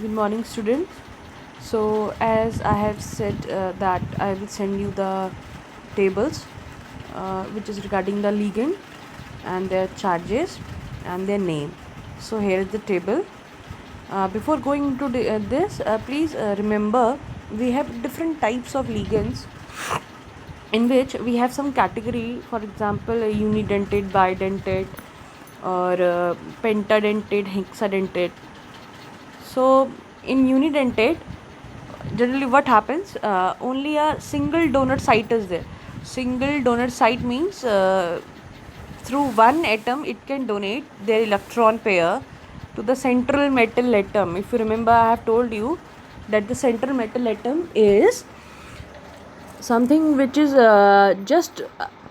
Good morning, students. So, as I have said that I will send you the tables, which is regarding the ligand and their charges and their name. So, here is the table. Before going into this, please remember we have different types of ligands in which we have some category. For example, unidentate, bidentate, or pentadentate, hexadentate. So, in unidentate, generally what happens, only a single donor site is there. Single donor site means through one atom it can donate their electron pair to the central metal atom. If you remember, I have told you that the central metal atom is something which is just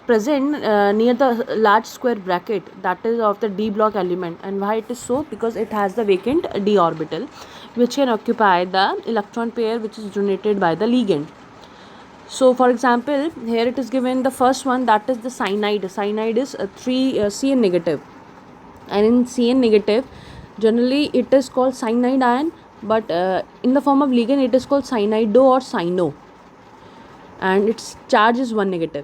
present near the large square bracket, that is of the d block element. And why it is so? Because it has the vacant d orbital which can occupy the electron pair which is donated by the ligand. So for example, here it is given the first one, that is the cyanide. Cyanide is 3 Cn negative, and in Cn negative generally it is called cyanide ion, but in the form of ligand it is called cyanido or cyno, and its charge is 1 negative.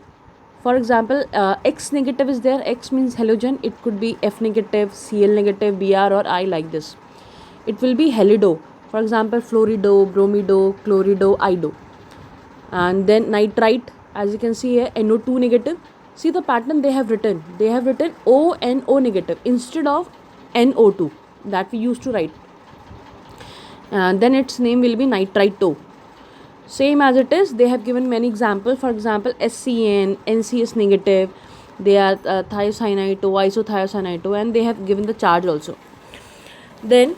For example, X negative is there. X means halogen. It could be F negative, Cl negative, Br or I, like this. It will be halido. For example, fluorido, bromido, chlorido, ido. And then nitrite, as you can see here, NO2 negative. See the pattern they have written. They have written ONO negative instead of NO2 that we used to write. And then its name will be nitrito. Same as it is, they have given many examples. For example, SCN, NCS negative, they are thiocyanito, isothiocyanito, and they have given the charge also. Then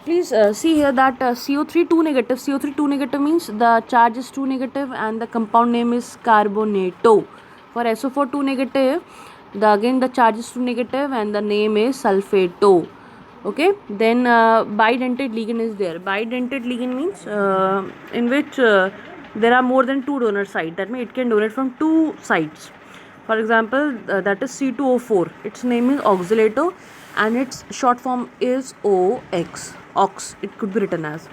please see here that CO3 2 negative. CO3 2 negative means the charge is 2 negative and the compound name is carbonato. For SO4 2 negative, again the charge is 2 negative and the name is sulfato. Okay, then bidentate ligand is there. Bidentate ligand means in which there are more than two donor sites. That means it can donate from two sites. For example, that is C2O4. Its name is oxalato and its short form is OX. Ox, it could be written as.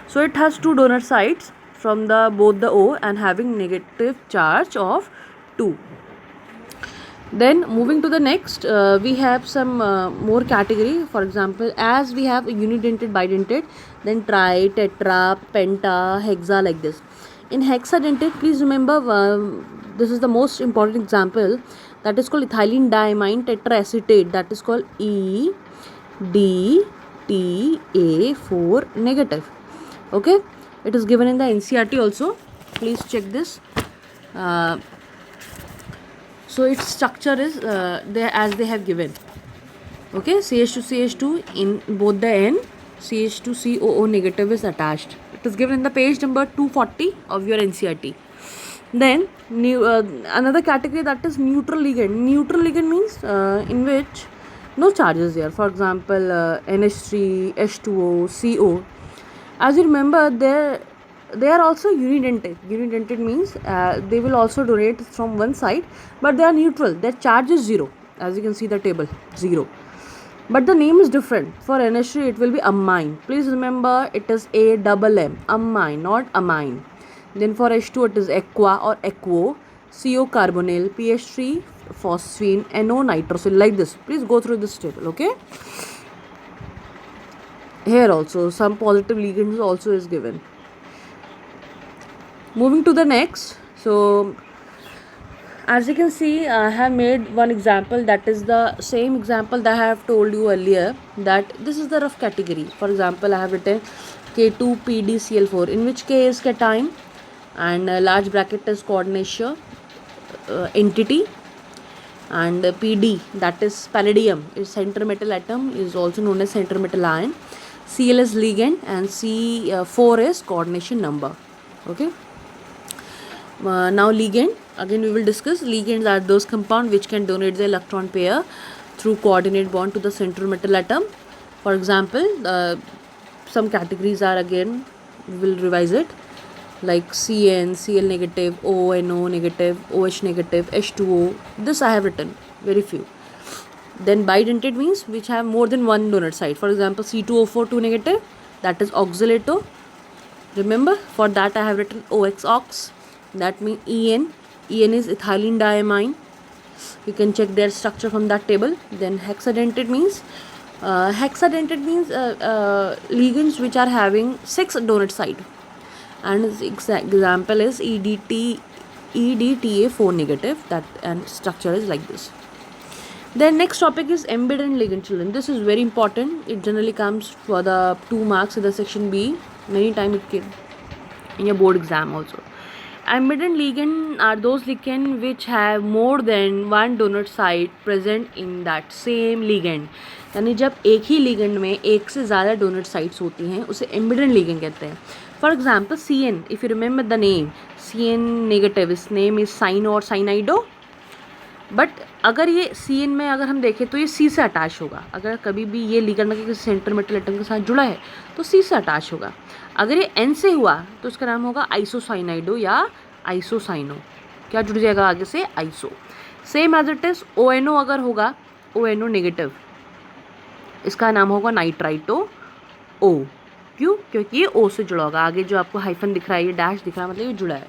So it has two donor sites from the both the O and having negative charge of 2. Then moving to the next, we have some more category. For example, as we have unidentate, bidentate, then tri, tetra, penta, hexa, like this. In hexadentate, please remember this is the most important example, that is called ethylene diamine tetraacetate, that is called EDTA4 negative. Okay, it is given in the NCERT also. Please check this. So its structure is there as they have given. Okay, CH2CH2 in both the end, CH2COO negative is attached. It is given in the page number 240 of your NCERT. Then another category, that is neutral ligand. Neutral ligand means in which no charges there. For example, NH3, H2O, CO. As you remember, they are also unidentate. Unidentate means they will also donate from one side, but they are neutral. Their charge is 0. As you can see the table, 0. But the name is different. For NH3 it will be amine. Please remember it is AMM, amine, not amine. Then for H2 it is aqua or aquo, CO carbonyl, PH3 phosphine, NO nitrosyl, like this. Please go through this table, okay? Here also some positive ligands also is given. Moving to the next, so as you can see, I have made one example, that is the same example that I have told you earlier, that this is the rough category. For example, I have written K2PdCl4, in which K is cation and large bracket is coordination entity, and PD, that is palladium, is center metal atom, is also known as center metal ion. Cl is ligand and C4 is coordination number. Okay. Now ligand, again we will discuss. Ligands are those compounds which can donate the electron pair through coordinate bond to the central metal atom. For example, some categories are, again we will revise it, like Cn, Cl negative, ONO negative, OH negative, H2O. This I have written, very few. Then bidentate means which have more than one donor site. For example, C2O4 2 negative, that is oxalato. Remember, for that I have written OX, ox. That means En. En is ethylene diamine. You can check their structure from that table. Then hexadentate means ligands which are having 6 donor site, and example is EDTA4 negative, that and structure is like this. Then next topic is embedded ligand, children. This is very important. It generally comes for the 2 marks in the section B. Many times it came in your board exam also. Embedded ligand are those ligand which have more than one donor site present in that same ligand. यानी जब एक ही ligand में एक से ज़्यादा donor sites होती हैं उसे embedded ligand कहते हैं. For example, CN, if you remember the name, CN negative, its name is cyno or cyanido. But अगर ये CN में अगर हम देखें तो ये C से अटैच होगा. अगर कभी भी ये ligand के किसी सेंटर मेटल एटम के साथ जुड़ा है तो C से अटैच होगा. अगर ये N से हुआ तो उसका नाम होगा आइसोसाइनाइडो या आइसोसाइनो. क्या जुड़ जाएगा आगे से? आइसो. Same as it is ONO अगर होगा, ONO नेगेटिव, इसका नाम होगा नाइट्राइटो O. क्यों? क्योंकि ये O से जुड़ा होगा. आगे जो आपको हाइफन दिख रहा है, ये डैश दिख रहा है, मतलब ये जुड़ा है.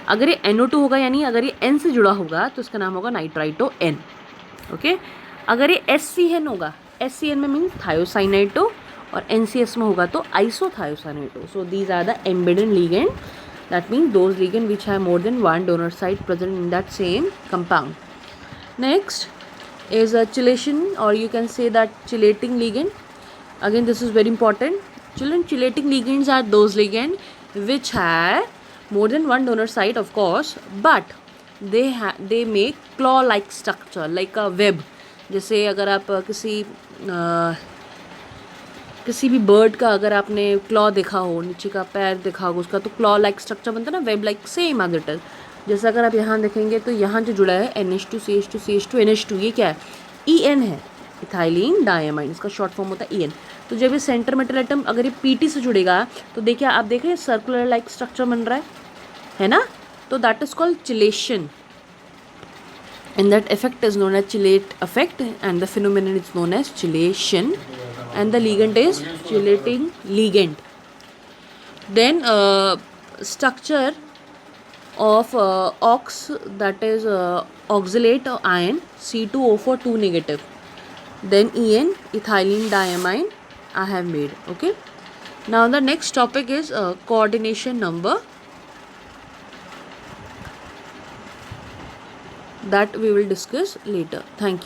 अगर ये NO2 होगा, यानी अगर ये N से जुड़ा होगा तो इसका नाम होगा नाइट्राइटो N. ओके. अगर ये SCN होगा, SCN में मीन्स थायोसाइनाइटो, और NCS में होगा तो isothiocyanato. So these are the embedded ligand. That means those ligand which have more than one donor site present in that same compound. Next is a chelation, or you can say that chelating ligand. Again, this is very important. Children, chelating ligands are those ligand which have more than one donor site, of course, but they make claw-like structure, like a web. जैसे अगर आप किसी भी bird का अगर आपने claw देखा हो, नीचे का पैर देखा हो उसका, तो क्लॉ लाइक स्ट्रक्चर बनता है ना, web like, same as it is. जैसे अगर आप यहाँ देखेंगे तो यहाँ जो जुड़ा है NH2 CH2 CH2 NH2, ये क्या है? EN है, इथाइलिन डायमाइन. इसका शॉर्ट फॉर्म होता है EN. तो जब ये सेंटर मेटल एटम अगर ये PT से जुड़ेगा तो देखिए, आप देख रहे हैं सर्कुलर लाइक स्ट्रक्चर बन रहा है ना. तो that is called chelation, and that effect is known as chilate effect, and the phenomenon is known as chilation, and the ligand is chelating ligand. Then structure of ox, that is oxalate ion C2O4 2 negative. Then En, ethylene diamine, I have made. Okay. Now the next topic is coordination number, that we will discuss later. Thank you.